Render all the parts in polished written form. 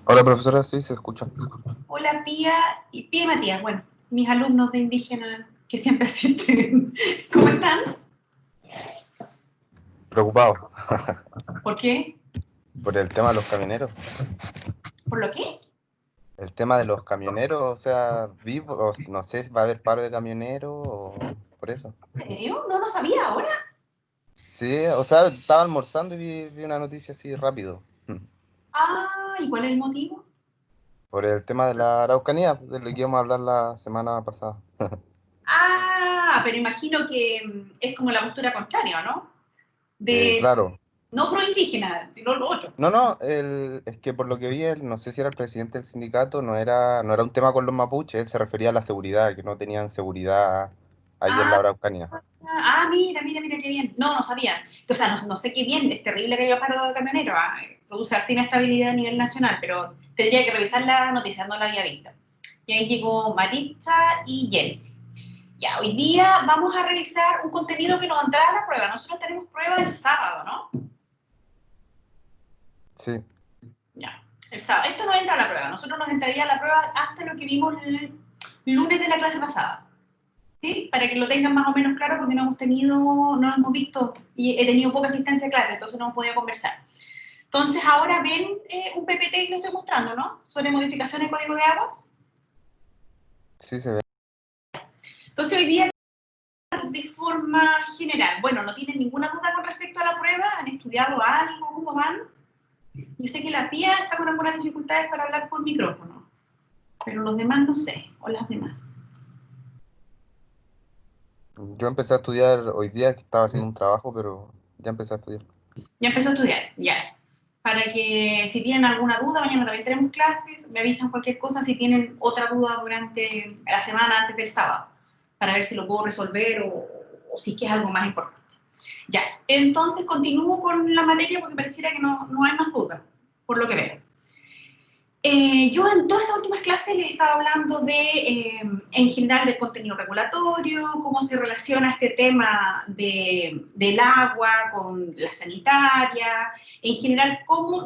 Hola, profesora, sí, se escucha. Hola Pía y Matías, bueno, mis alumnos de indígena que siempre asisten. ¿Cómo están? Preocupado ¿Por qué? por el tema de los camioneros. ¿Por lo qué? El tema de los camioneros, o sea, no sé si va a haber paro de camioneros o por eso. ¿En serio? No lo sabía ahora. Sí, o sea, estaba almorzando y vi una noticia así rápido. Ah, ¿y cuál es el motivo? Por el tema de la Araucanía, de lo que íbamos a hablar la semana pasada. Ah, pero imagino que es como la postura contraria, ¿no? De Claro. no pro indígena, sino lo otro. No, no, es que por lo que vi, no sé si era el presidente del sindicato, no era un tema con los mapuches, él se refería a la seguridad, que no tenían seguridad ahí en la Ah, Araucanía. mira, qué bien. No, no sabía. O sea, no sé qué bien, es terrible que haya paro de camioneros. Produce harta inestabilidad a nivel nacional, pero tendría que revisar la noticia, no la había visto. Y ahí llegó Maritza y Jensi. Ya, hoy día vamos a revisar un contenido que nos entrará a la prueba. Nosotros tenemos prueba el sábado, ¿no? Sí, Ya, el sábado. Esto no entra a la prueba. Nosotros nos entraría a la prueba hasta lo que vimos el lunes de la clase pasada. ¿Sí? Para que lo tengan más o menos claro, porque no hemos visto y he tenido poca asistencia a clase, entonces no hemos podido conversar. Entonces, ahora ven un PPT que les estoy mostrando, ¿no? Sobre modificación del código de aguas. sí se ve. Entonces, hoy día, de forma general, bueno, no tienen ninguna duda con respecto a la prueba, han estudiado algo, cómo van. Yo sé que la PIA está con algunas dificultades para hablar por micrófono, pero los demás no sé, o las demás. Yo empecé a estudiar hoy día, que estaba haciendo un trabajo, pero ya empecé a estudiar. Ya empezó a estudiar, ya. Para que si tienen alguna duda, mañana también tenemos clases, me avisan cualquier cosa si tienen otra duda durante la semana antes del sábado, para ver si lo puedo resolver o si es que es algo más importante. Ya, entonces continúo con la materia porque pareciera que no hay más dudas, por lo que veo. Yo en todas estas últimas clases les estaba hablando en general del contenido regulatorio, cómo se relaciona este tema del agua con la sanitaria, en general cómo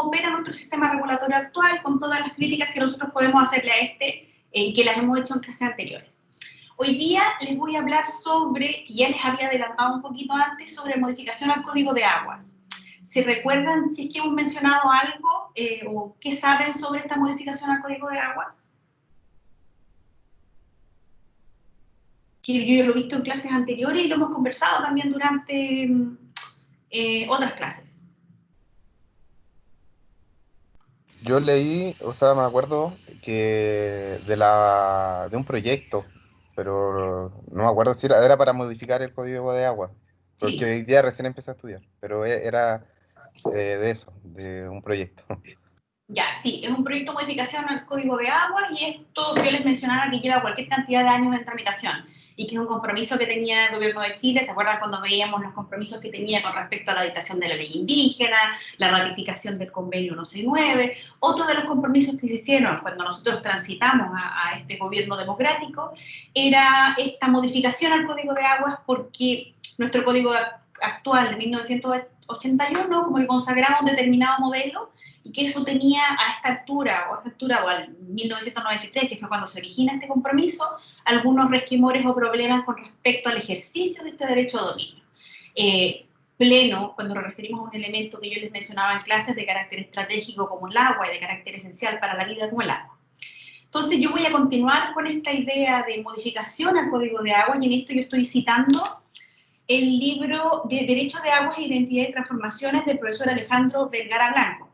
opera nuestro sistema regulatorio actual con todas las críticas que nosotros podemos hacerle a y que las hemos hecho en clases anteriores. Hoy día les voy a hablar sobre, que ya les había adelantado un poquito antes, sobre modificación al Código de Aguas. ¿Se recuerdan si es que hemos mencionado algo o qué saben sobre esta modificación al Código de Aguas? Que yo lo he visto en clases anteriores y lo hemos conversado también durante otras clases. Yo leí, o sea, me acuerdo que de un proyecto, pero no me acuerdo si era para modificar el código de agua, porque Sí, hoy día recién empecé a estudiar, pero era de eso, de un proyecto. ya, sí, es un proyecto de modificación al Código de Aguas y es todo lo que yo les mencionaba que lleva cualquier cantidad de años en tramitación y que es un compromiso que tenía el gobierno de Chile. ¿Se acuerdan cuando veíamos los compromisos que tenía con respecto a la dictación de la ley indígena, la ratificación del convenio 169? Otro de los compromisos que se hicieron cuando nosotros transitamos a este gobierno democrático era esta modificación al Código de Aguas porque nuestro código actual de 1981 como que consagraba un determinado modelo y que eso tenía a esta altura o al 1993, que fue cuando se origina este compromiso, algunos resquemores o problemas con respecto al ejercicio de este derecho a dominio. Pleno, cuando nos referimos a un elemento que yo les mencionaba en clases de carácter estratégico como el agua y de carácter esencial para la vida como el agua. Entonces yo voy a continuar con esta idea de modificación al Código de Agua y en esto yo estoy citando el libro de Derecho de Aguas, Identidad y Transformaciones del profesor Alejandro Vergara Blanco.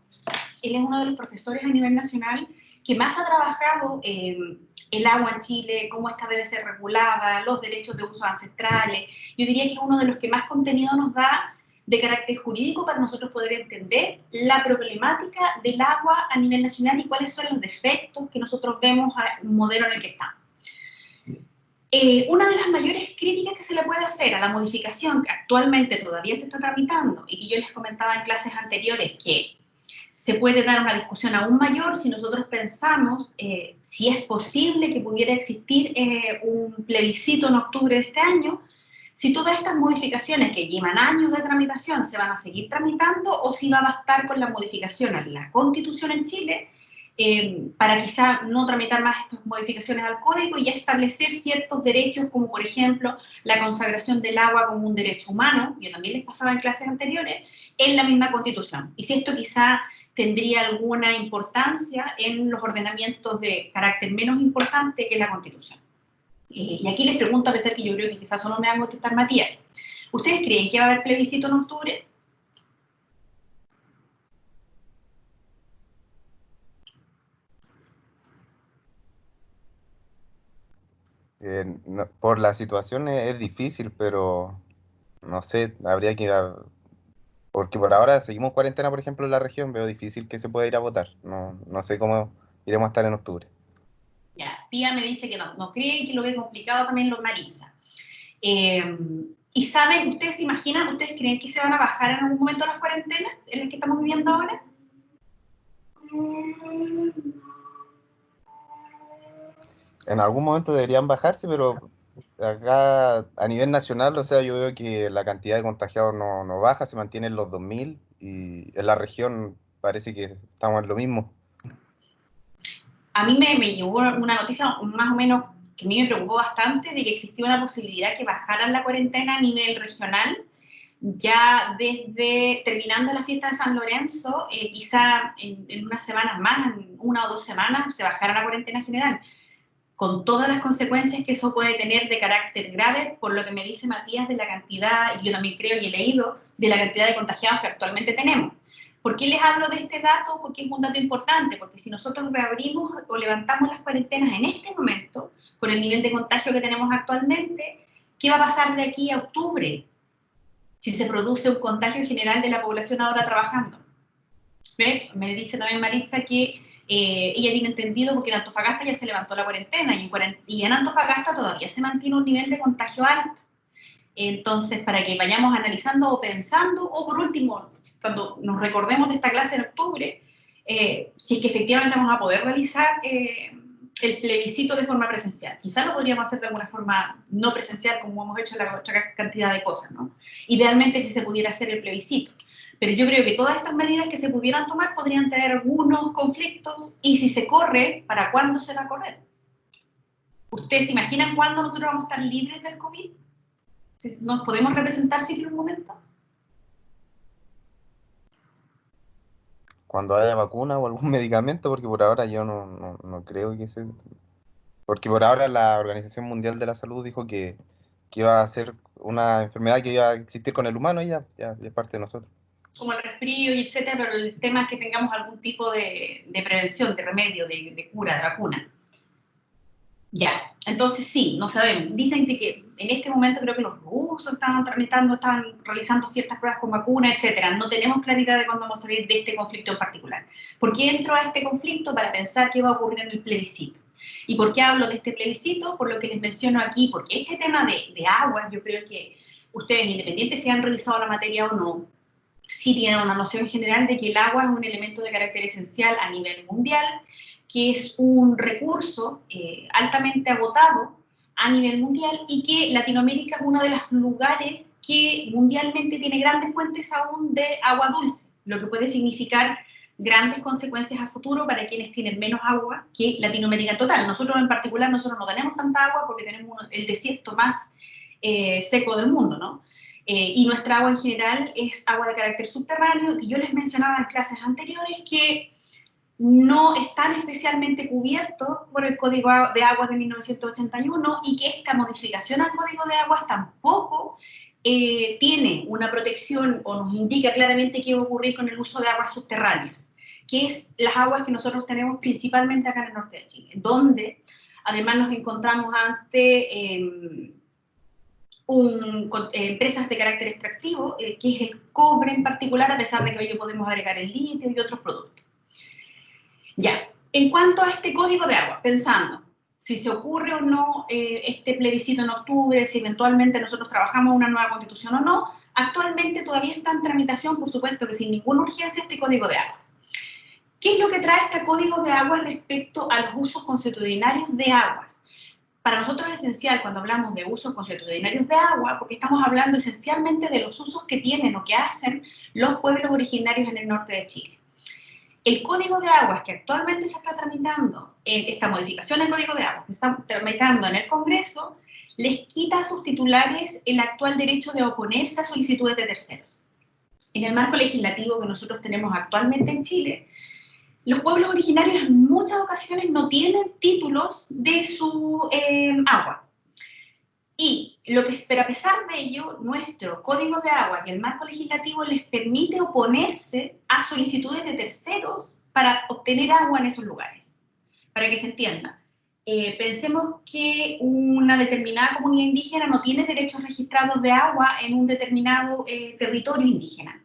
Él es uno de los profesores a nivel nacional que más ha trabajado el agua en Chile, cómo esta debe ser regulada, los derechos de usos ancestrales. Yo diría que es uno de los que más contenido nos da de carácter jurídico para nosotros poder entender la problemática del agua a nivel nacional y cuáles son los defectos que nosotros vemos al modelo en el que estamos. Una de las mayores críticas que se le puede hacer a la modificación que actualmente todavía se está tramitando y que yo les comentaba en clases anteriores que se puede dar una discusión aún mayor si nosotros pensamos si es posible que pudiera existir un plebiscito en octubre de este año, si todas estas modificaciones que llevan años de tramitación se van a seguir tramitando o si va a bastar con la modificación a la Constitución en Chile para quizá no tramitar más estas modificaciones al Código y ya establecer ciertos derechos como por ejemplo la consagración del agua como un derecho humano, yo también les pasaba en clases anteriores, en la misma Constitución. Y si esto quizá tendría alguna importancia en los ordenamientos de carácter menos importante que la Constitución. Y aquí les pregunto, a pesar que yo creo que quizás solo me van a contestar Matías, ¿ustedes creen que va a haber plebiscito en octubre? Por la situación es difícil, pero no sé, habría que... Porque por ahora seguimos cuarentena, por ejemplo, en la región, veo difícil que se pueda ir a votar. No, no sé cómo iremos a estar en octubre. Ya, Pía me dice que no cree y que lo ve complicado también los Maritza. Y saben, ¿ustedes se imaginan, ustedes creen que se van a bajar en algún momento las cuarentenas en las que estamos viviendo ahora? En algún momento deberían bajarse, pero acá a nivel nacional, o sea, yo veo que la cantidad de contagiados no baja, se mantiene en los 2000 y en la región parece que estamos en lo mismo. A mí me llegó una noticia más o menos que a mí me preocupó bastante de que existía una posibilidad que bajaran la cuarentena a nivel regional, ya desde terminando la fiesta de San Lorenzo, quizá en unas semanas más, en 1 o 2 semanas, se bajara la cuarentena general, con todas las consecuencias que eso puede tener de carácter grave, por lo que me dice Matías de la cantidad, y yo también creo y he leído, de la cantidad de contagiados que actualmente tenemos. ¿Por qué les hablo de este dato? Porque es un dato importante, porque si nosotros reabrimos o levantamos las cuarentenas en este momento, con el nivel de contagio que tenemos actualmente, ¿qué va a pasar de aquí a octubre? Si se produce un contagio general de la población ahora trabajando. ¿Ve? Me dice también Maritza que ella tiene entendido porque en Antofagasta ya se levantó la cuarentena y en Antofagasta todavía se mantiene un nivel de contagio alto. Entonces, para que vayamos analizando o pensando, o por último, cuando nos recordemos de esta clase en octubre, si es que efectivamente vamos a poder realizar el plebiscito de forma presencial. Quizás lo podríamos hacer de alguna forma no presencial, como hemos hecho la otra cantidad de cosas, ¿no? Idealmente si se pudiera hacer el plebiscito. Pero yo creo que todas estas medidas que se pudieran tomar podrían tener algunos conflictos y si se corre, ¿para cuándo se va a correr? ¿Ustedes se imaginan cuándo nosotros vamos a estar libres del COVID? Si ¿nos podemos representar si en un momento? Cuando haya vacuna o algún medicamento, porque por ahora yo no creo que se... Porque por ahora la Organización Mundial de la Salud dijo que iba a ser una enfermedad que iba a existir con el humano y ya es parte de nosotros. Como el resfrío y etcétera, pero el tema es que tengamos algún tipo de prevención, de remedio, de cura, de vacuna. Ya, entonces sí, no sabemos. Dicen que en este momento creo que los rusos estaban realizando ciertas pruebas con vacunas, etcétera. No tenemos claridad de cuándo vamos a salir de este conflicto en particular. ¿Por qué entro a este conflicto? Para pensar qué va a ocurrir en el plebiscito. ¿Y por qué hablo de este plebiscito? Por lo que les menciono aquí, porque este tema de aguas, yo creo que ustedes, independientes si han revisado la materia o no, sí tienen una noción general de que el agua es un elemento de carácter esencial a nivel mundial, que es un recurso altamente agotado a nivel mundial y que Latinoamérica es uno de los lugares que mundialmente tiene grandes fuentes aún de agua dulce, lo que puede significar grandes consecuencias a futuro para quienes tienen menos agua que Latinoamérica en total. Nosotros en particular, nosotros no tenemos tanta agua porque tenemos el desierto más seco del mundo, ¿no? Y nuestra agua en general es agua de carácter subterráneo, que yo les mencionaba en clases anteriores que no están especialmente cubiertos por el Código de Aguas de 1981 y que esta modificación al Código de Aguas tampoco tiene una protección o nos indica claramente qué va a ocurrir con el uso de aguas subterráneas, que es las aguas que nosotros tenemos principalmente acá en el norte de Chile, donde además nos encontramos ante empresas de carácter extractivo, que es el cobre en particular, a pesar de que hoy podemos agregar el litio y otros productos. Ya, en cuanto a este código de agua, pensando si se ocurre o no este plebiscito en octubre, si eventualmente nosotros trabajamos una nueva constitución o no, actualmente todavía está en tramitación, por supuesto que sin ninguna urgencia, este código de aguas. ¿Qué es lo que trae este código de aguas respecto a los usos consuetudinarios de aguas? para nosotros es esencial cuando hablamos de usos consuetudinarios de agua, porque estamos hablando esencialmente de los usos que tienen o que hacen los pueblos originarios en el norte de Chile. El Código de Aguas que actualmente se está tramitando, esta modificación al Código de Aguas que se está tramitando en el Congreso, les quita a sus titulares el actual derecho de oponerse a solicitudes de terceros. En el marco legislativo que nosotros tenemos actualmente en Chile, los pueblos originarios en muchas ocasiones no tienen títulos de su agua. Pero a pesar de ello, nuestro Código de Agua y el marco legislativo les permite oponerse a solicitudes de terceros para obtener agua en esos lugares. Para que se entienda, pensemos que una determinada comunidad indígena no tiene derechos registrados de agua en un determinado territorio indígena.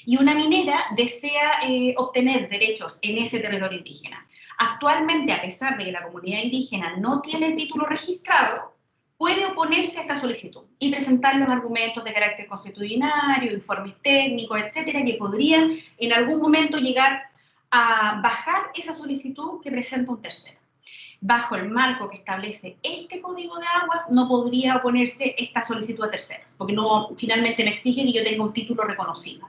Y una minera desea obtener derechos en ese territorio indígena. Actualmente, a pesar de que la comunidad indígena no tiene título registrado, puede oponerse a esta solicitud y presentar los argumentos de carácter consuetudinario, informes técnicos, etcétera, que podrían en algún momento llegar a bajar esa solicitud que presenta un tercero. Bajo el marco que establece este Código de Aguas, no podría oponerse esta solicitud a terceros, porque finalmente me exige que yo tenga un título reconocido.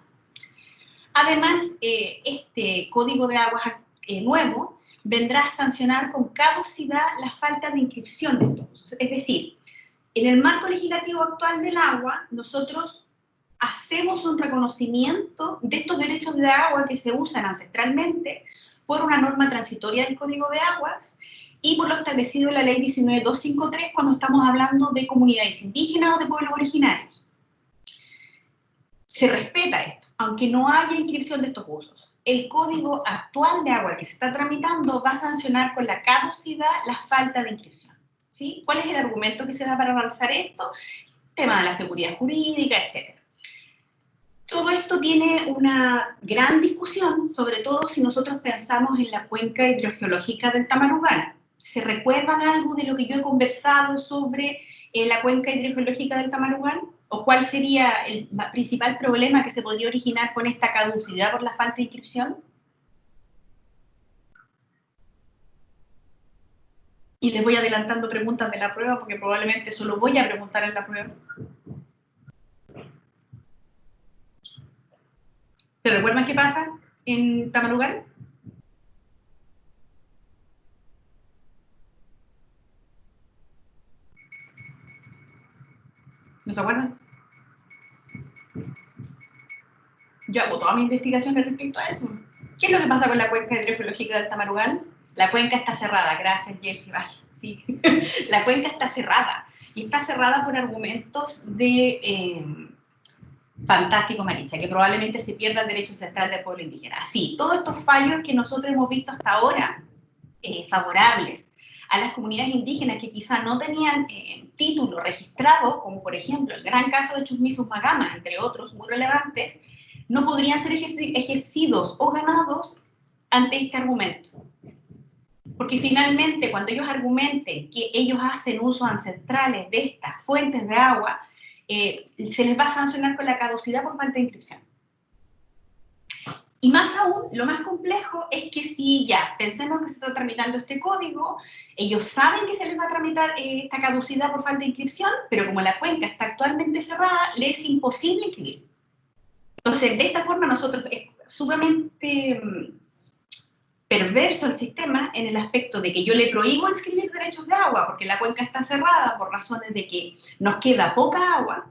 Además, este Código de Aguas nuevo vendrá a sancionar con caducidad la falta de inscripción de estos usos. Es decir, en el marco legislativo actual del agua, nosotros hacemos un reconocimiento de estos derechos de agua que se usan ancestralmente por una norma transitoria del Código de Aguas y por lo establecido en la Ley 19253 cuando estamos hablando de comunidades indígenas o de pueblos originarios. Se respeta esto, aunque no haya inscripción de estos usos. El Código actual de Agua que se está tramitando va a sancionar con la caducidad la falta de inscripción. ¿Sí? ¿Cuál es el argumento que se da para realizar esto? El tema de la seguridad jurídica, etc. Todo esto tiene una gran discusión, sobre todo si nosotros pensamos en la cuenca hidrogeológica del Tamarugal. ¿Se recuerdan algo de lo que yo he conversado sobre la cuenca hidrogeológica del Tamarugal? ¿O cuál sería el principal problema que se podría originar con esta caducidad por la falta de inscripción? Y les voy adelantando preguntas de la prueba porque probablemente solo voy a preguntar en la prueba. ¿Se recuerdan qué pasa en Tamarugal? ¿No se acuerdan? Yo hago toda mi investigación respecto a eso. ¿Qué es lo que pasa con la cuenca hidrogeológica del Tamarugal? La cuenca está cerrada, gracias Jessy, vaya. Sí. La cuenca está cerrada. Y está cerrada por argumentos de Fantástico Maricha, que probablemente se pierda el derecho ancestral del pueblo indígena. Sí, todos estos fallos que nosotros hemos visto hasta ahora, favorables a las comunidades indígenas que quizá no tenían título registrado, como por ejemplo el gran caso de Chusmi-Sumagama, entre otros muy relevantes, no podrían ser ejercidos o ganados ante este argumento. Porque finalmente, cuando ellos argumenten que ellos hacen usos ancestrales de estas fuentes de agua, se les va a sancionar con la caducidad por falta de inscripción. Y más aún, lo más complejo es que si ya pensemos que se está tramitando este código, ellos saben que se les va a tramitar esta caducidad por falta de inscripción, pero como la cuenca está actualmente cerrada, les es imposible inscribir. Entonces, de esta forma, nosotros es sumamente perverso el sistema en el aspecto de que yo le prohíbo inscribir derechos de agua porque la cuenca está cerrada por razones de que nos queda poca agua,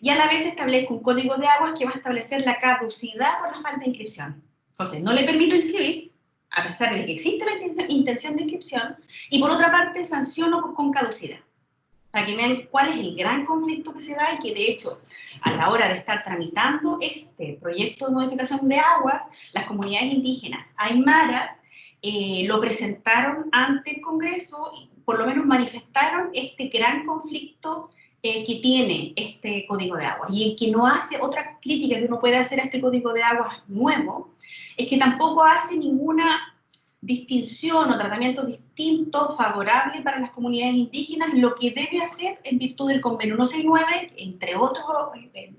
y a la vez establezco un código de aguas que va a establecer la caducidad por la falta de inscripción. Entonces, no le permito inscribir, a pesar de que existe la intención de inscripción, y por otra parte, sanciono con caducidad. Para que vean cuál es el gran conflicto que se da y que, de hecho, a la hora de estar tramitando este proyecto de modificación de aguas, las comunidades indígenas aymaras lo presentaron ante el Congreso y por lo menos manifestaron este gran conflicto que tiene este Código de Aguas. Y el que no hace, otra crítica que uno puede hacer a este Código de Aguas nuevo, es que tampoco hace ninguna distinción o tratamiento distinto favorable para las comunidades indígenas, lo que debe hacer en virtud del Convenio 169, entre otros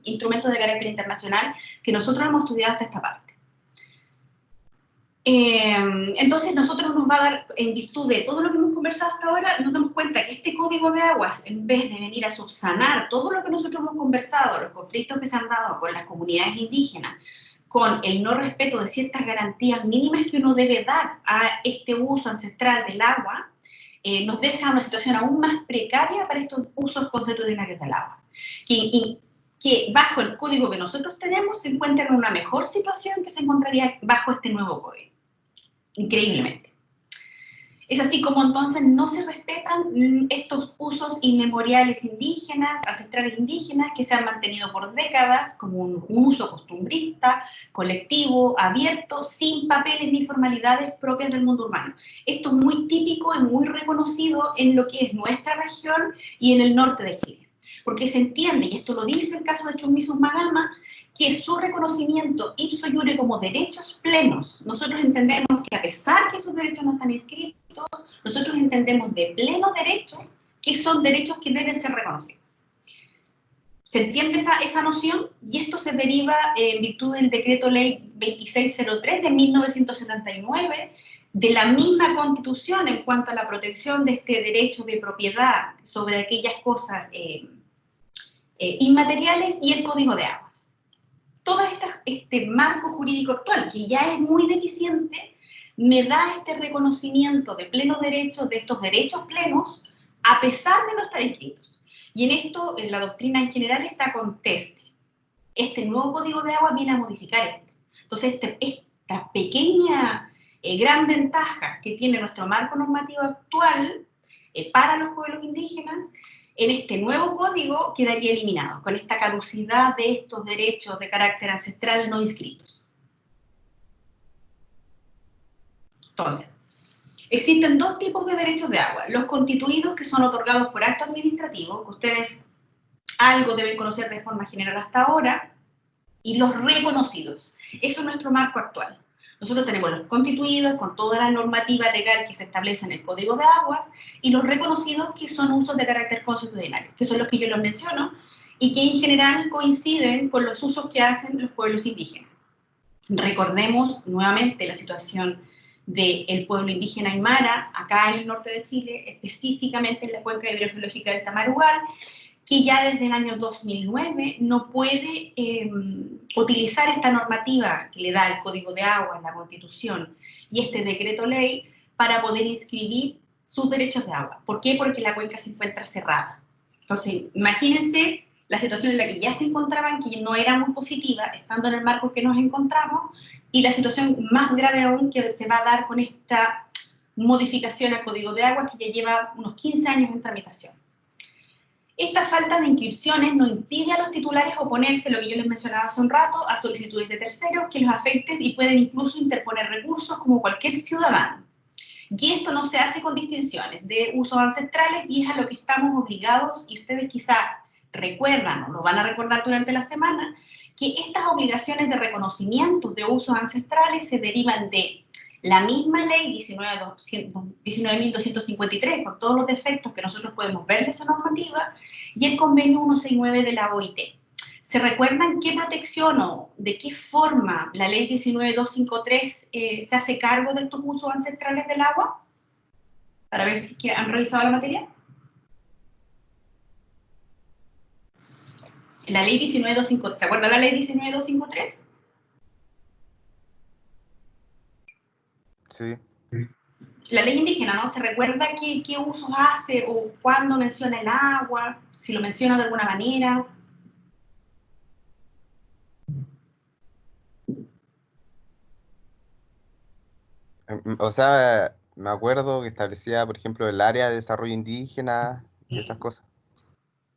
instrumentos de carácter internacional que nosotros hemos estudiado hasta esta parte. Entonces nosotros nos va a dar, en virtud de todo lo que hemos conversado hasta ahora, nos damos cuenta que este código de aguas, en vez de venir a subsanar todo lo que nosotros hemos conversado, los conflictos que se han dado con las comunidades indígenas, con el no respeto de ciertas garantías mínimas que uno debe dar a este uso ancestral del agua, nos deja en una situación aún más precaria para estos usos consuetudinarios del agua, que bajo el código que nosotros tenemos se encuentran en una mejor situación que se encontraría bajo este nuevo código. Increíblemente. Es así como entonces no se respetan estos usos inmemoriales indígenas, ancestrales indígenas, que se han mantenido por décadas como un uso costumbrista, colectivo, abierto, sin papeles ni formalidades propias del mundo urbano. Esto es muy típico y muy reconocido en lo que es nuestra región y en el norte de Chile. Porque se entiende, y esto lo dice el caso de Chumbisusmagama, que su reconocimiento ipso iure como derechos plenos, nosotros entendemos que a pesar que sus derechos no están inscritos, nosotros entendemos de pleno derecho que son derechos que deben ser reconocidos. ¿Se entiende esa noción? Y esto se deriva en virtud del decreto ley 2603 de 1979, de la misma Constitución en cuanto a la protección de este derecho de propiedad sobre aquellas cosas inmateriales y el Código de Aguas. Todo este marco jurídico actual, que ya es muy deficiente, me da este reconocimiento de pleno derecho, de estos derechos plenos, a pesar de no estar inscritos. Y en esto, la doctrina en general está conteste. Este nuevo Código de Agua viene a modificar esto. Entonces, esta pequeña, gran ventaja que tiene nuestro marco normativo actual para los pueblos indígenas, en este nuevo código quedaría eliminado, con esta caducidad de estos derechos de carácter ancestral no inscritos. Entonces, existen dos tipos de derechos de agua. Los constituidos, que son otorgados por acto administrativo, que ustedes algo deben conocer de forma general hasta ahora, y los reconocidos. Eso es nuestro marco actual. Nosotros tenemos los constituidos con toda la normativa legal que se establece en el Código de Aguas y los reconocidos que son usos de carácter consuetudinario, que son los que yo les menciono y que en general coinciden con los usos que hacen los pueblos indígenas. Recordemos nuevamente la situación del pueblo indígena aymara, acá en el norte de Chile, específicamente en la cuenca hidrogeológica del Tamarugal, que ya desde el año 2009 no puede utilizar esta normativa que le da el Código de Aguas, la Constitución y este decreto ley para poder inscribir sus derechos de agua. ¿Por qué? Porque la cuenca se encuentra cerrada. Entonces, imagínense la situación en la que ya se encontraban, que no era muy positiva, estando en el marco que nos encontramos, y la situación más grave aún que se va a dar con esta modificación al Código de Aguas que ya lleva unos 15 años en tramitación. Esta falta de inscripciones no impide a los titulares oponerse, lo que yo les mencionaba hace un rato, a solicitudes de terceros que los afecten y pueden incluso interponer recursos como cualquier ciudadano. Y esto no se hace con distinciones de usos ancestrales y es a lo que estamos obligados, y ustedes quizá recuerdan o lo van a recordar durante la semana, que estas obligaciones de reconocimiento de usos ancestrales se derivan de la misma ley 19.253, con todos los defectos que nosotros podemos ver de esa normativa, y el convenio 169 de la OIT. ¿Se recuerdan qué protección o de qué forma la ley 19.253 se hace cargo de estos usos ancestrales del agua? Para ver si han revisado la materia. La ley 19.253, ¿se acuerdan la ley 19.253? Sí. La ley indígena, ¿no? ¿Se recuerda qué usos hace o cuándo menciona el agua? Si lo menciona de alguna manera. O sea, me acuerdo que establecía, por ejemplo, el área de desarrollo indígena y esas cosas.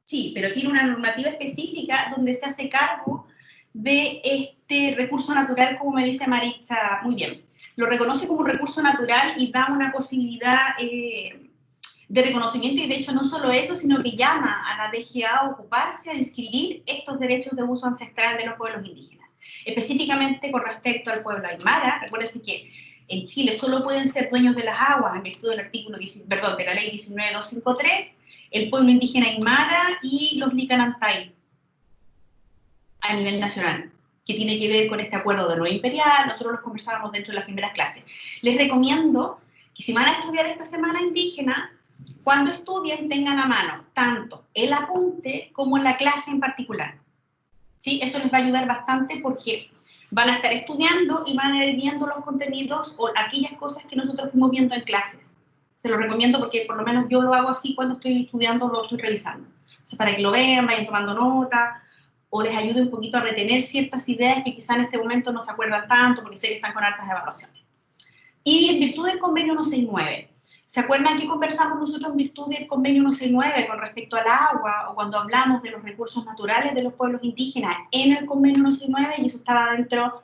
Sí, pero tiene una normativa específica donde se hace cargo de este recurso natural, como me dice Maritza muy bien. Lo reconoce como un recurso natural y da una posibilidad de reconocimiento, y de hecho no solo eso, sino que llama a la DGA a ocuparse a inscribir estos derechos de uso ancestral de los pueblos indígenas. Específicamente con respecto al pueblo aymara, recuérdense que en Chile solo pueden ser dueños de las aguas en virtud del artículo, de la ley 19.253, el pueblo indígena aymara y los licanantay a nivel nacional. que tiene que ver con este acuerdo de nuevo imperial. Nosotros los conversábamos dentro de las primeras clases. Les recomiendo que si van a estudiar esta semana indígena, cuando estudien tengan a mano tanto el apunte como la clase en particular. ¿Sí? Eso les va a ayudar bastante porque van a estar estudiando y van a ir viendo los contenidos o aquellas cosas que nosotros fuimos viendo en clases. Se lo recomiendo porque por lo menos yo lo hago así cuando estoy estudiando, lo estoy revisando. O sea, para que lo vean, vayan tomando nota, o les ayude un poquito a retener ciertas ideas que quizá en este momento no se acuerdan tanto porque sé que están con hartas evaluaciones. Y en virtud del convenio 169, ¿se acuerdan que conversamos nosotros en virtud del convenio 169 con respecto al agua o cuando hablamos de los recursos naturales de los pueblos indígenas en el convenio 169? Y eso estaba dentro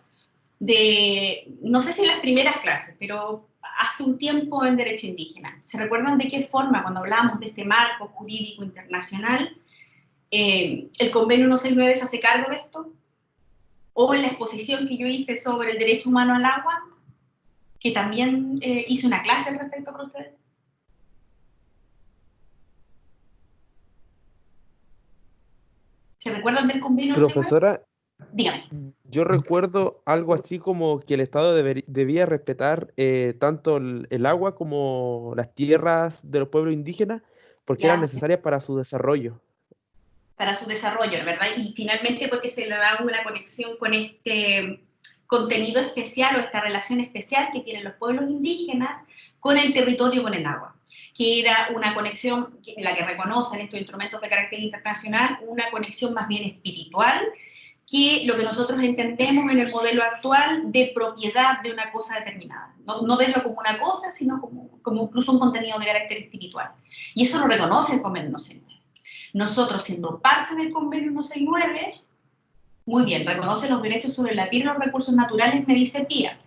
de, no sé si en las primeras clases, pero hace un tiempo en Derecho Indígena. ¿Se recuerdan de qué forma, cuando hablamos de este marco jurídico internacional, el convenio 169 se hace cargo de esto? O en la exposición que yo hice sobre el derecho humano al agua, que también hice una clase al respecto con ustedes. ¿Se recuerdan del convenio 169? Profesora, Dígame. yo recuerdo algo así como que el Estado debía respetar tanto el agua como las tierras de los pueblos indígenas porque eran Ya, necesarias para su desarrollo. para su desarrollo, ¿verdad? Y finalmente porque se le da una conexión con este contenido especial o esta relación especial que tienen los pueblos indígenas con el territorio, con el agua, que era una conexión, la que reconocen estos instrumentos de carácter internacional, una conexión más bien espiritual que lo que nosotros entendemos en el modelo actual de propiedad de una cosa determinada. No verlo como una cosa, sino como incluso un contenido de carácter espiritual. Y eso lo reconoce el convenio 169. Nosotros, siendo parte del convenio 169, muy bien, reconoce los derechos sobre la tierra y los recursos naturales, me dice Pía.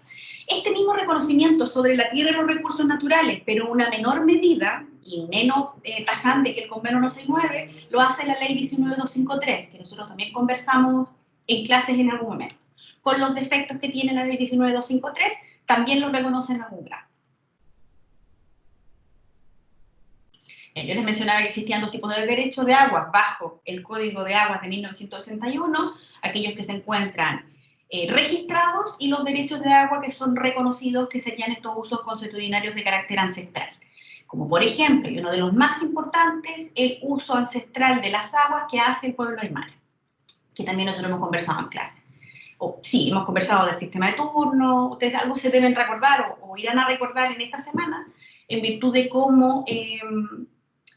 Este mismo reconocimiento sobre la tierra y los recursos naturales, pero una menor medida y menos tajante que el convenio 169, lo hace la ley 19253, que nosotros también conversamos en clases en algún momento. Con los defectos que tiene la ley 19253, también lo reconoce en algún grado. Yo les mencionaba que existían dos tipos de derechos de agua bajo el Código de Aguas de 1981, aquellos que se encuentran registrados y los derechos de agua que son reconocidos, que serían estos usos consuetudinarios de carácter ancestral. Como por ejemplo, y uno de los más importantes, el uso ancestral de las aguas que hace el pueblo aymara, que también nosotros hemos conversado en clase. Sí, hemos conversado del sistema de turno, ustedes algo se deben recordar o irán a recordar en esta semana, en virtud de cómo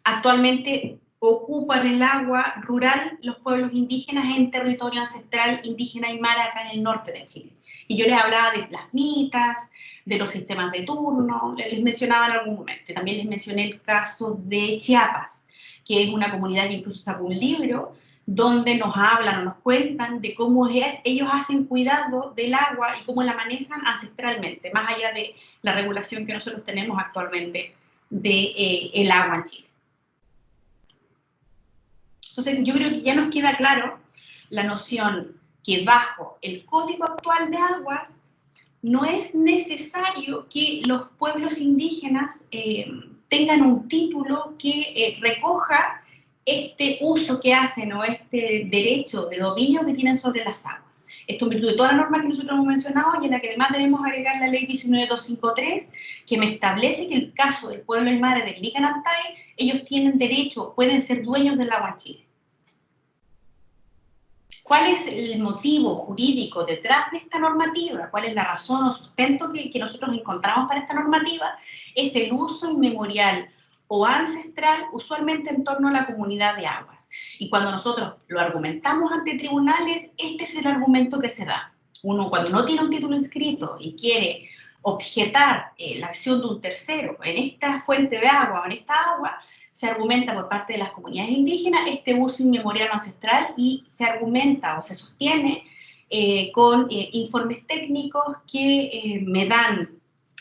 actualmente ocupan el agua rural los pueblos indígenas en territorio ancestral indígena aymara acá en el norte de Chile. Y yo les hablaba de las mitas, de los sistemas de turno, les mencionaba en algún momento. También les mencioné el caso de Chiapas, que es una comunidad que incluso sacó un libro donde nos hablan o nos cuentan de cómo ellos hacen cuidado del agua y cómo la manejan ancestralmente, más allá de la regulación que nosotros tenemos actualmente del agua en Chile. Entonces, yo creo que ya nos queda claro la noción que bajo el Código actual de Aguas no es necesario que los pueblos indígenas tengan un título que recoja este uso que hacen o este derecho de dominio que tienen sobre las aguas. Esto en virtud de todas las normas que nosotros hemos mencionado y en la que además debemos agregar la ley 19253, que me establece que en el caso del pueblo aymara del Licanantay, ellos tienen derecho, pueden ser dueños del agua en Chile. ¿Cuál es el motivo jurídico detrás de esta normativa? ¿Cuál es la razón o sustento que nosotros encontramos para esta normativa? Es el uso inmemorial o ancestral, usualmente en torno a la comunidad de aguas. Y cuando nosotros lo argumentamos ante tribunales, este es el argumento que se da. Uno, cuando no tiene un título inscrito y quiere objetar la acción de un tercero en esta fuente de agua o en esta agua, se argumenta por parte de las comunidades indígenas este uso inmemorial ancestral y se argumenta o se sostiene con informes técnicos que me dan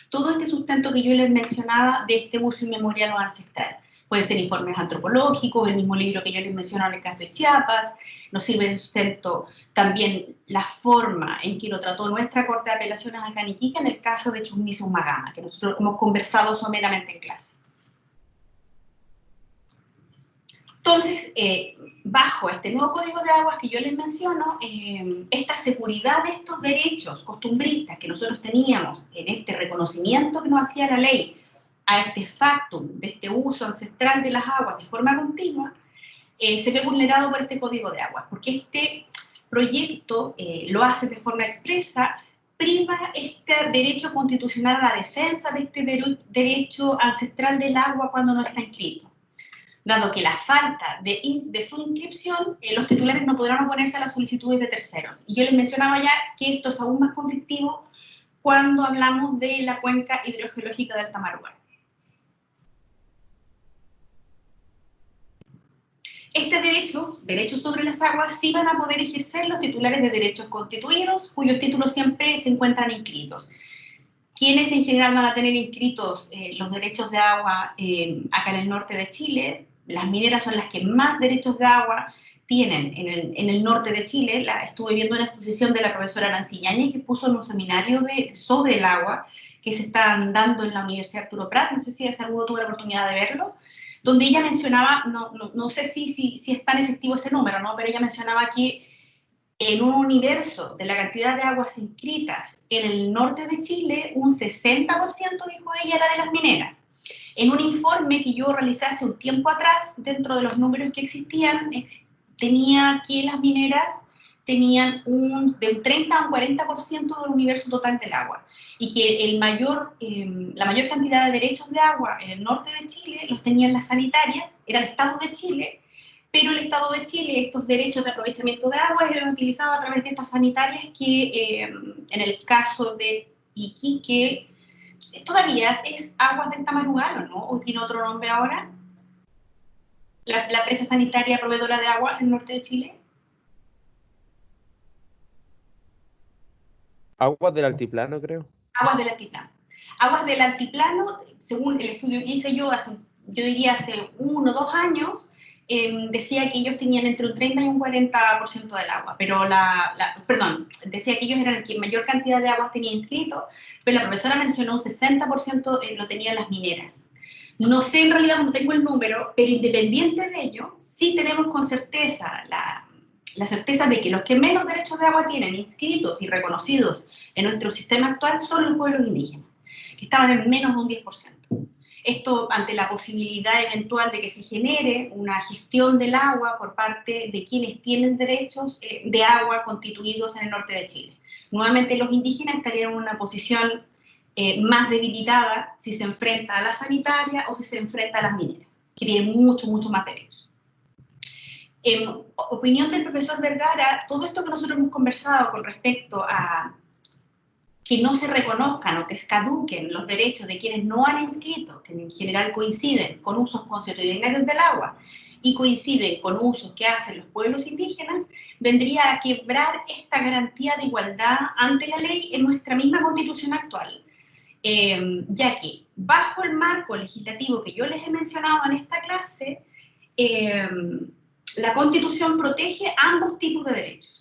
todo este sustento que yo les mencionaba de este uso inmemorial o ancestral. Pueden ser informes antropológicos, el mismo libro que yo les mencionaba en el caso de Chiapas, nos sirve de sustento también la forma en que lo trató nuestra Corte de Apelaciones acá en Iquique en el caso de Chumbice-Humagama, que nosotros hemos conversado someramente en clase. Entonces, bajo este nuevo Código de Aguas que yo les menciono, esta seguridad de estos derechos costumbristas que nosotros teníamos en este reconocimiento que nos hacía la ley a este factum de este uso ancestral de las aguas de forma continua, se ve vulnerado por este Código de Aguas, porque este proyecto lo hace de forma expresa, priva este derecho constitucional a la defensa de este derecho ancestral del agua cuando no está inscrito. Dado que la falta de su inscripción, los titulares no podrán oponerse a las solicitudes de terceros. Y yo les mencionaba ya que esto es aún más conflictivo cuando hablamos de la cuenca hidrogeológica del Tamarugal. Este derecho sobre las aguas, sí van a poder ejercer los titulares de derechos constituidos, cuyos títulos siempre se encuentran inscritos. ¿Quiénes en general van a tener inscritos los derechos de agua acá en el norte de Chile? Las mineras son las que más derechos de agua tienen en el norte de Chile. Estuve viendo una exposición de la profesora Arancillañez que puso en un seminario sobre el agua que se están dando en la Universidad Arturo Prat, no sé si alguno tuvo la oportunidad de verlo, donde ella mencionaba, no sé si es tan efectivo ese número, ¿no? Pero ella mencionaba que en un universo de la cantidad de aguas inscritas en el norte de Chile, un 60%, dijo ella, era de las mineras. En un informe que yo realicé hace un tiempo atrás, dentro de los números que existían, tenía que las mineras tenían de un 30 a un 40% del universo total del agua, y que la mayor cantidad de derechos de agua en el norte de Chile los tenían las sanitarias, era el Estado de Chile, pero el Estado de Chile, estos derechos de aprovechamiento de agua eran utilizados a través de estas sanitarias que, en el caso de Iquique, todavía es Aguas del Tamarugal, ¿o no? ¿O tiene otro nombre ahora? La presa sanitaria proveedora de agua en el norte de Chile. Aguas del Altiplano, creo. Aguas del Altiplano. Aguas del Altiplano, según el estudio que hice yo, yo diría hace 1 o 2 años, decía que ellos tenían entre un 30 y un 40% del agua, pero perdón, decía que ellos eran el que mayor cantidad de aguas tenía inscrito, pero la profesora mencionó un 60% lo tenían las mineras. No sé, en realidad no tengo el número, pero independiente de ello, sí tenemos con certeza la certeza de que los que menos derechos de agua tienen inscritos y reconocidos en nuestro sistema actual son los pueblos indígenas, que estaban en menos de un 10%. Esto ante la posibilidad eventual de que se genere una gestión del agua por parte de quienes tienen derechos de agua constituidos en el norte de Chile. Nuevamente los indígenas estarían en una posición más debilitada si se enfrenta a la sanitaria o si se enfrenta a las mineras, que tienen mucho más derechos. En opinión del profesor Vergara, todo esto que nosotros hemos conversado con respecto a que no se reconozcan o que caduquen los derechos de quienes no han inscrito, que en general coinciden con usos consuetudinarios del agua y coinciden con usos que hacen los pueblos indígenas, vendría a quebrar esta garantía de igualdad ante la ley en nuestra misma Constitución actual, ya que bajo el marco legislativo que yo les he mencionado en esta clase, la Constitución protege ambos tipos de derechos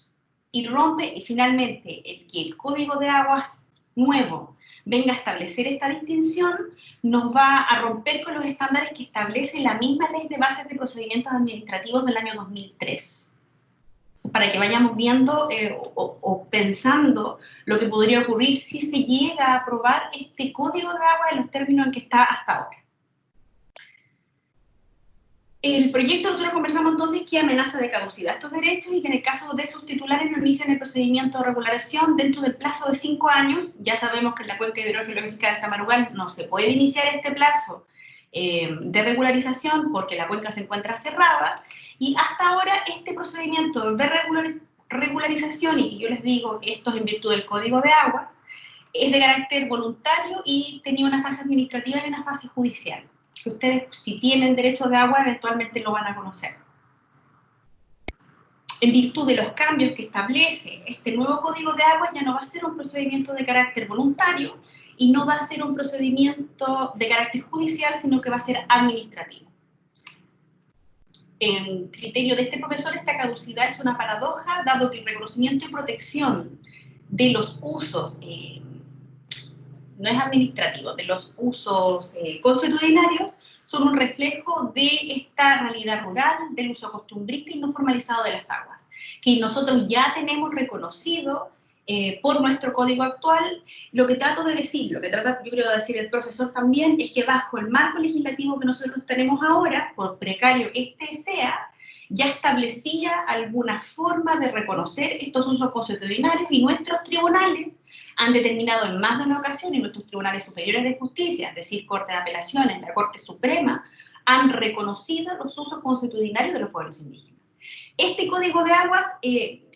y rompe, y finalmente el que el Código de Aguas nuevo venga a establecer esta distinción, nos va a romper con los estándares que establece la misma Ley de Bases de Procedimientos Administrativos del año 2003. Para que vayamos viendo o pensando lo que podría ocurrir si se llega a aprobar este Código de Agua en los términos en que está hasta ahora. El proyecto, nosotros conversamos entonces que amenaza de caducidad estos derechos y que en el caso de sus titulares no inician el procedimiento de regulación dentro del plazo de 5 años. Ya sabemos que en la cuenca hidrogeológica del Tamarugal no se puede iniciar este plazo de regularización porque la cuenca se encuentra cerrada, y hasta ahora este procedimiento de regularización, y que yo les digo que esto es en virtud del Código de Aguas, es de carácter voluntario y tenía una fase administrativa y una fase judicial. Que ustedes, si tienen derecho de agua, eventualmente lo van a conocer. En virtud de los cambios que establece este nuevo Código de Agua, ya no va a ser un procedimiento de carácter voluntario y no va a ser un procedimiento de carácter judicial, sino que va a ser administrativo. En criterio de este profesor, esta caducidad es una paradoja, dado que el reconocimiento y protección de los usos no es administrativo, de los usos consuetudinarios, son un reflejo de esta realidad rural, del uso costumbrista y no formalizado de las aguas, que nosotros ya tenemos reconocido por nuestro código actual. Lo que trato de decir, lo que trata, yo creo, de decir el profesor también, es que bajo el marco legislativo que nosotros tenemos ahora, por precario este sea, ya establecía alguna forma de reconocer estos usos consuetudinarios, y nuestros tribunales han determinado en más de una ocasión, y nuestros tribunales superiores de justicia, es decir, Corte de Apelaciones, la Corte Suprema, han reconocido los usos consuetudinarios de los pueblos indígenas. Este Código de Aguas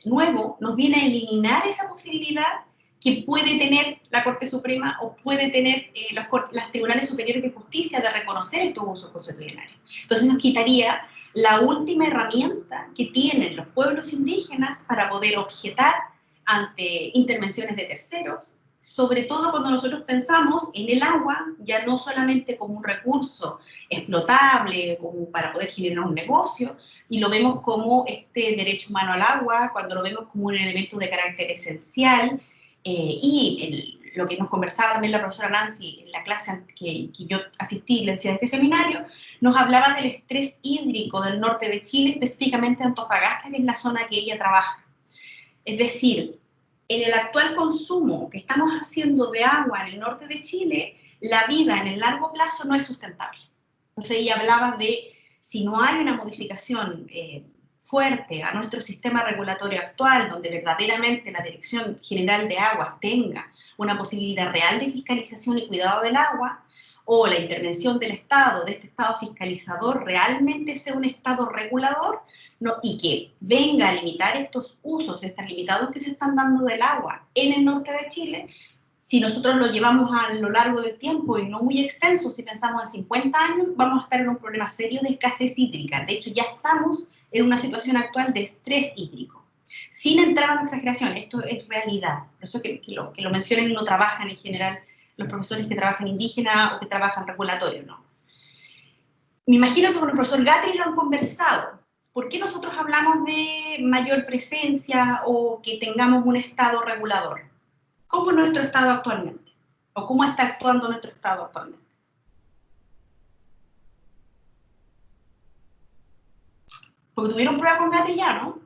nuevo nos viene a eliminar esa posibilidad que puede tener la Corte Suprema o puede tener los tribunales superiores de justicia de reconocer estos usos consuetudinarios. Entonces nos quitaría la última herramienta que tienen los pueblos indígenas para poder objetar ante intervenciones de terceros, sobre todo cuando nosotros pensamos en el agua, ya no solamente como un recurso explotable, como para poder generar un negocio, y lo vemos como este derecho humano al agua, cuando lo vemos como un elemento de carácter esencial, lo que nos conversaba también la profesora Nancy en la clase que yo asistí, le decía de este seminario, nos hablaba del estrés hídrico del norte de Chile, específicamente de Antofagasta, que es la zona que ella trabaja. Es decir, en el actual consumo que estamos haciendo de agua en el norte de Chile, la vida en el largo plazo no es sustentable. Entonces ella hablaba de, si no hay una modificación fuerte a nuestro sistema regulatorio actual, donde verdaderamente la Dirección General de Aguas tenga una posibilidad real de fiscalización y cuidado del agua, o la intervención del Estado, de este Estado fiscalizador, realmente sea un Estado regulador, ¿no? Y que venga a limitar estos usos, estos limitados que se están dando del agua en el norte de Chile, si nosotros lo llevamos a lo largo del tiempo y no muy extenso, si pensamos en 50 años, vamos a estar en un problema serio de escasez hídrica. De hecho, ya estamos en una situación actual de estrés hídrico. Sin entrar en exageración, esto es realidad. Por eso que lo mencionen y no trabajan en general los profesores que trabajan indígena o que trabajan regulatorio, ¿no? Me imagino que con el profesor Gatri lo han conversado. ¿Por qué nosotros hablamos de mayor presencia o que tengamos un Estado regulador? ¿Cómo es nuestro Estado actualmente? ¿O cómo está actuando nuestro Estado actualmente? Porque tuvieron prueba con Gatri ya, ¿no?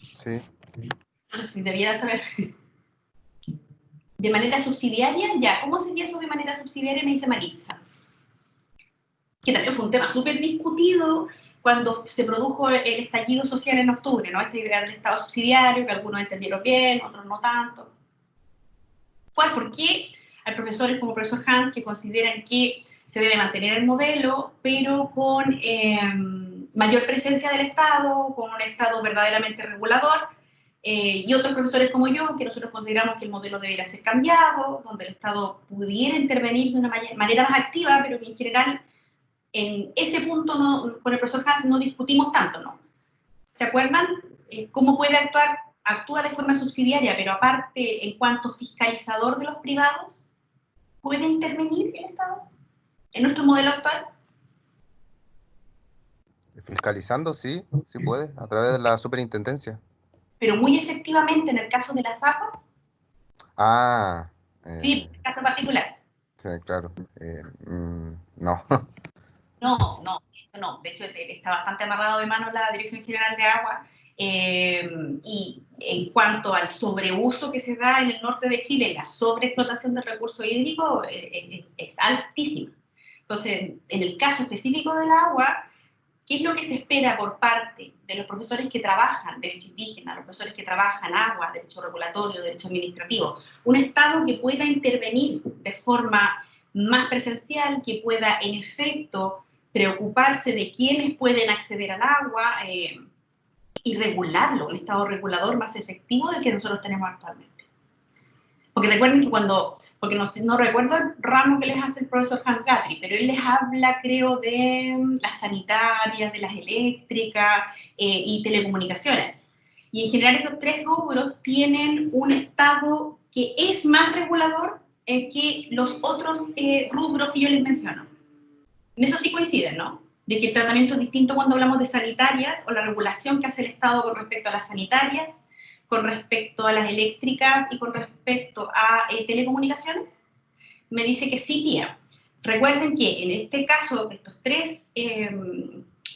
Sí. No sé si debía saber. De manera subsidiaria, ya. ¿Cómo sería eso de manera subsidiaria? Me dice Maritza. Que también fue un tema súper discutido cuando se produjo el estallido social en octubre, ¿no? Esta idea del Estado subsidiario, que algunos entendieron bien, otros no tanto. ¿Por qué? Hay profesores como el profesor Hans que consideran que se debe mantener el modelo, pero con mayor presencia del Estado, con un Estado verdaderamente regulador, y otros profesores como yo, que nosotros consideramos que el modelo debería ser cambiado, donde el Estado pudiera intervenir de una manera más activa, pero que en general en ese punto con el profesor Hans no discutimos tanto, ¿no? ¿Se acuerdan? ¿Cómo puede actuar? Actúa de forma subsidiaria, pero aparte, en cuanto fiscalizador de los privados, ¿puede intervenir el Estado en nuestro modelo actual? Fiscalizando, sí, sí puede, a través de la superintendencia. Pero muy efectivamente en el caso de las aguas. Ah. Sí, en el caso particular. Sí, claro. No. No. De hecho, está bastante amarrado de mano la Dirección General de Agua. Y en cuanto al sobreuso que se da en el norte de Chile, la sobreexplotación del recurso hídrico es altísima. Entonces, en el caso específico del agua, ¿qué es lo que se espera por parte de los profesores que trabajan derecho indígena, los profesores que trabajan agua, derecho regulatorio, derecho administrativo? Un Estado que pueda intervenir de forma más presencial, que pueda en efecto preocuparse de quiénes pueden acceder al agua y regularlo, un Estado regulador más efectivo del que nosotros tenemos actualmente. Porque recuerden que porque no recuerdo el ramo que les hace el profesor Hans Gatri, pero él les habla, creo, de las sanitarias, de las eléctricas y telecomunicaciones. Y en general estos tres rubros tienen un Estado que es más regulador que los otros rubros que yo les menciono. En eso sí coinciden, ¿no? De que el tratamiento es distinto cuando hablamos de sanitarias o la regulación que hace el Estado con respecto a las sanitarias con respecto a las eléctricas y con respecto a telecomunicaciones? Me dice que sí, Pía. Recuerden que en este caso, estos tres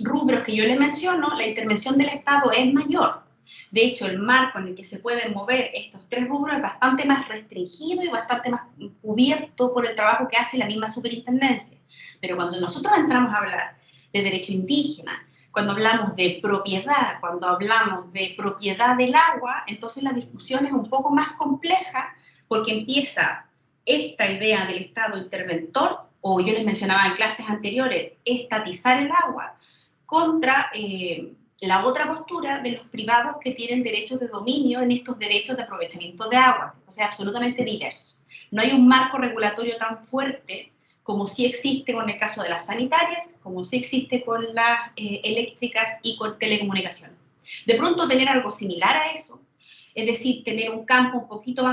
rubros que yo les menciono, la intervención del Estado es mayor. De hecho, el marco en el que se pueden mover estos tres rubros es bastante más restringido y bastante más cubierto por el trabajo que hace la misma superintendencia. Pero cuando nosotros entramos a hablar de derecho indígena, cuando hablamos de propiedad, cuando hablamos de propiedad del agua, entonces la discusión es un poco más compleja porque empieza esta idea del Estado interventor, o yo les mencionaba en clases anteriores, estatizar el agua, contra la otra postura de los privados que tienen derechos de dominio en estos derechos de aprovechamiento de aguas. Entonces, es absolutamente diverso. No hay un marco regulatorio tan fuerte como sí existe con el caso de las sanitarias, como sí existe con las eléctricas y con telecomunicaciones. De pronto tener algo similar a eso, es decir, tener un campo un poquito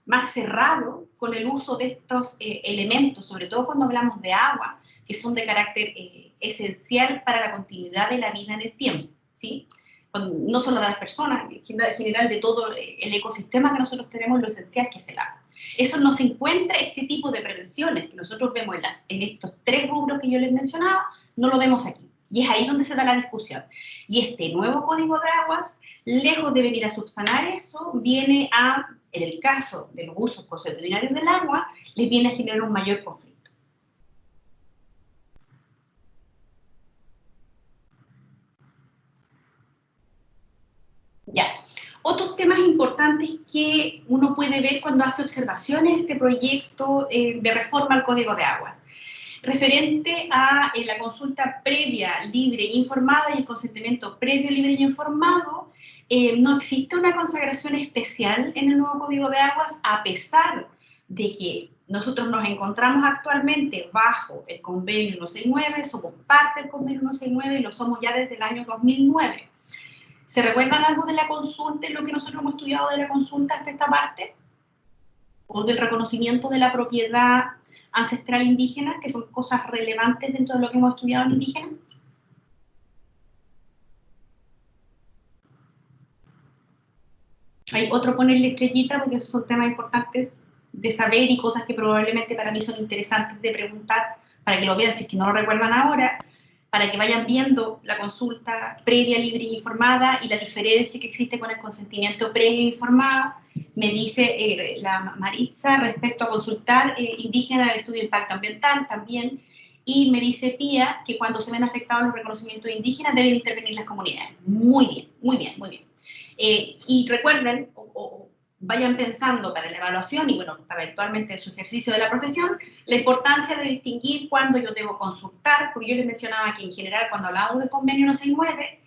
más cerrado con el uso de estos elementos, sobre todo cuando hablamos de agua, que son de carácter esencial para la continuidad de la vida en el tiempo, ¿sí? No solo de las personas, en general de todo el ecosistema que nosotros tenemos, lo esencial que es el agua. Eso no se encuentra, este tipo de prevenciones que nosotros vemos en estos tres rubros que yo les mencionaba, no lo vemos aquí. Y es ahí donde se da la discusión. Y este nuevo Código de Aguas, lejos de venir a subsanar eso, viene a, en el caso de los usos consuetudinarios del agua, les viene a generar un mayor conflicto. Ya. Otros temas importantes que uno puede ver cuando hace observaciones de este proyecto de reforma al Código de Aguas. Referente a la consulta previa, libre e informada y el consentimiento previo, libre y informado, no existe una consagración especial en el nuevo Código de Aguas, a pesar de que nosotros nos encontramos actualmente bajo el convenio 169, somos parte del convenio 169 y lo somos ya desde el año 2009. ¿Se recuerdan algo de la consulta y lo que nosotros hemos estudiado de la consulta hasta esta parte? ¿O del reconocimiento de la propiedad ancestral indígena, que son cosas relevantes dentro de lo que hemos estudiado en indígena? Hay otro ponerle estrellita porque esos son temas importantes de saber y cosas que probablemente para mí son interesantes de preguntar para que lo vean si es que no lo recuerdan ahora, para que vayan viendo la consulta previa, libre e informada y la diferencia que existe con el consentimiento previo e informado. Me dice la Maritza respecto a consultar indígena el estudio de impacto ambiental también, y me dice Pía que cuando se ven afectados los reconocimientos indígenas deben intervenir las comunidades. Muy bien, muy bien, muy bien. Y recuerden, o vayan pensando para la evaluación y bueno, para eventualmente su ejercicio de la profesión, la importancia de distinguir cuándo yo debo consultar, porque yo les mencionaba que en general cuando hablamos del convenio 169,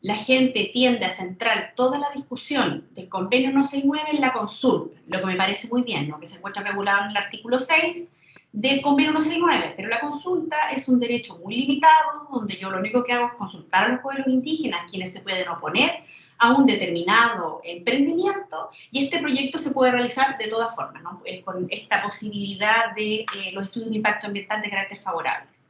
la gente tiende a centrar toda la discusión del convenio 169 en la consulta, lo que me parece muy bien, ¿no? Que se encuentra regulado en el artículo 6 del convenio 169, pero la consulta es un derecho muy limitado, donde yo lo único que hago es consultar a los pueblos indígenas, quienes se pueden oponer a un determinado emprendimiento, y este proyecto se puede realizar de todas formas, ¿no? Con esta posibilidad de los estudios de impacto ambiental de carácter favorables.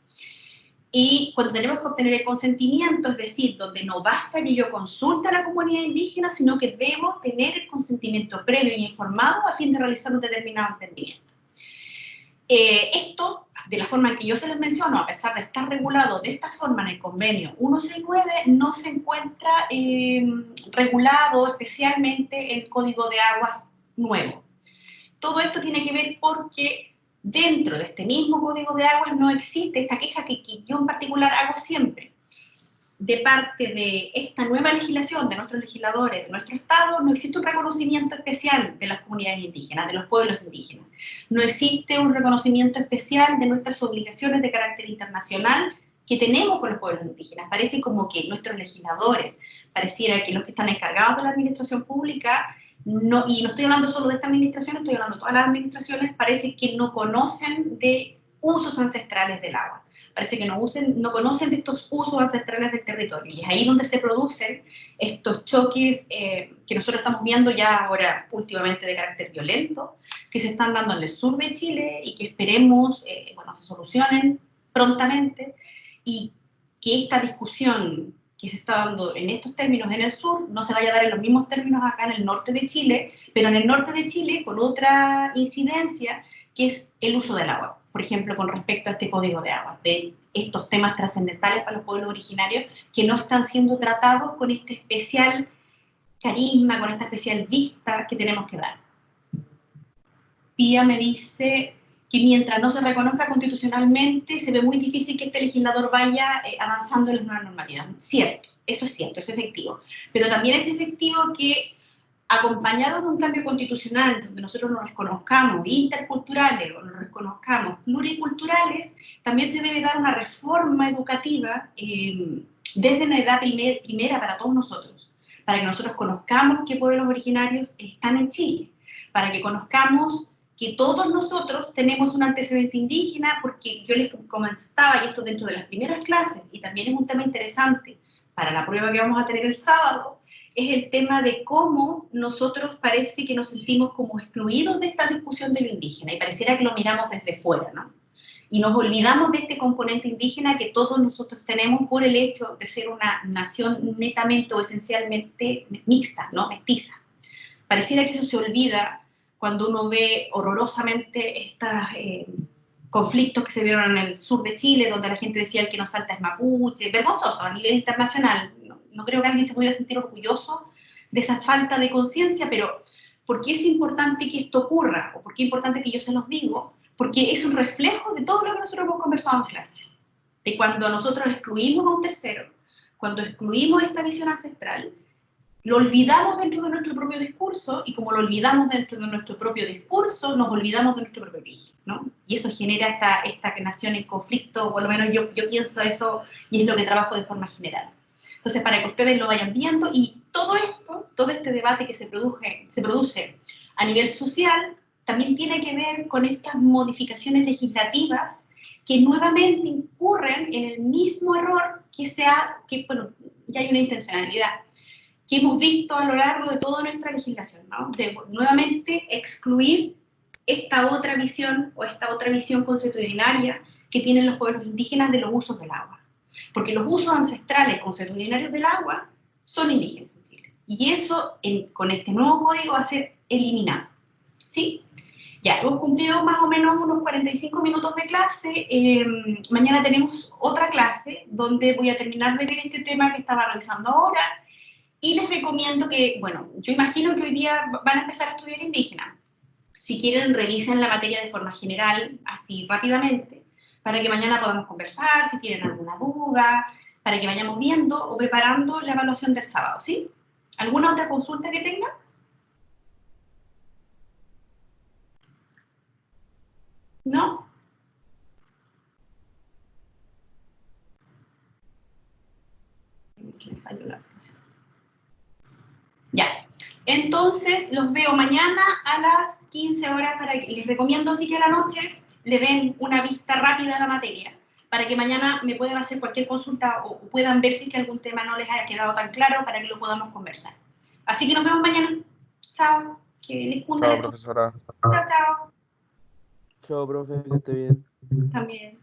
Y cuando tenemos que obtener el consentimiento, es decir, donde no basta que yo consulte a la comunidad indígena, sino que debo tener el consentimiento previo y informado a fin de realizar un determinado emprendimiento. Esto, de la forma en que yo se les menciono, a pesar de estar regulado de esta forma en el convenio 169, no se encuentra regulado especialmente en el Código de Aguas nuevo. Todo esto tiene que ver porque dentro de este mismo Código de Aguas no existe esta queja que yo en particular hago siempre. De parte de esta nueva legislación, de nuestros legisladores, de nuestro Estado, no existe un reconocimiento especial de las comunidades indígenas, de los pueblos indígenas. No existe un reconocimiento especial de nuestras obligaciones de carácter internacional que tenemos con los pueblos indígenas. Parece como que nuestros legisladores, pareciera que los que están encargados de la administración pública, no, y no estoy hablando solo de esta administración, estoy hablando de todas las administraciones, parece que no conocen de usos ancestrales del agua. Parece que no conocen de estos usos ancestrales del territorio. Y es ahí donde se producen estos choques que nosotros estamos viendo ya ahora últimamente de carácter violento, que se están dando en el sur de Chile y que esperemos se solucionen prontamente, y que esta discusión que se está dando en estos términos en el sur no se vaya a dar en los mismos términos acá en el norte de Chile, pero en el norte de Chile con otra incidencia, que es el uso del agua. Por ejemplo, con respecto a este código de agua, de estos temas trascendentales para los pueblos originarios que no están siendo tratados con este especial carisma, con esta especial vista que tenemos que dar. Pía me dice que mientras no se reconozca constitucionalmente, se ve muy difícil que este legislador vaya avanzando en las nuevas normativas. Cierto, eso es efectivo. Pero también es efectivo que, acompañado de un cambio constitucional, donde nosotros nos reconozcamos interculturales o nos reconozcamos pluriculturales, también se debe dar una reforma educativa desde una edad primera para todos nosotros, para que nosotros conozcamos qué pueblos originarios están en Chile, para que conozcamos que todos nosotros tenemos un antecedente indígena, porque yo les comentaba, y esto dentro de las primeras clases, y también es un tema interesante para la prueba que vamos a tener el sábado, es el tema de cómo nosotros parece que nos sentimos como excluidos de esta discusión de lo indígena, y pareciera que lo miramos desde fuera, ¿no? Y nos olvidamos de este componente indígena que todos nosotros tenemos por el hecho de ser una nación netamente o esencialmente mixta, ¿no? Mestiza. Pareciera que eso se olvida cuando uno ve horrorosamente estos conflictos que se dieron en el sur de Chile, donde la gente decía el que nos salta es mapuche, vergonzoso a nivel internacional. No creo que alguien se pudiera sentir orgulloso de esa falta de conciencia, pero ¿por qué es importante que esto ocurra? ¿O por qué es importante que yo se los digo? Porque es un reflejo de todo lo que nosotros hemos conversado en clases. De cuando nosotros excluimos a un tercero, cuando excluimos esta visión ancestral, lo olvidamos dentro de nuestro propio discurso, y como lo olvidamos dentro de nuestro propio discurso, nos olvidamos de nuestro propio origen, ¿no? Y eso genera esta nación en conflicto, o por lo menos yo pienso eso, y es lo que trabajo de forma general. Entonces, para que ustedes lo vayan viendo, y todo esto, todo este debate que se produce a nivel social, también tiene que ver con estas modificaciones legislativas que nuevamente incurren en el mismo error que bueno, ya hay una intencionalidad, que hemos visto a lo largo de toda nuestra legislación, ¿no? De nuevamente excluir esta otra visión o esta otra visión consuetudinaria que tienen los pueblos indígenas de los usos del agua. Porque los usos ancestrales consuetudinarios del agua son indígenas en Chile. Y eso, con este nuevo código, va a ser eliminado. ¿Sí? Ya, hemos cumplido más o menos unos 45 minutos de clase. Mañana tenemos otra clase donde voy a terminar de ver este tema que estaba realizando ahora. Y les recomiendo que, bueno, yo imagino que hoy día van a empezar a estudiar indígena. Si quieren, revisen la materia de forma general, así rápidamente, para que mañana podamos conversar, si tienen alguna duda, para que vayamos viendo o preparando la evaluación del sábado, ¿sí? ¿Alguna otra consulta que tengan? ¿No? Ya. Entonces, los veo mañana a las 15 horas, para que les recomiendo sí que a la noche le den una vista rápida a la materia, para que mañana me puedan hacer cualquier consulta o puedan ver si que algún tema no les haya quedado tan claro, para que lo podamos conversar. Así que nos vemos mañana. Chao. Que les cunda. Chao, profesora. Chao, chao. Chao, profe, que esté bien. También.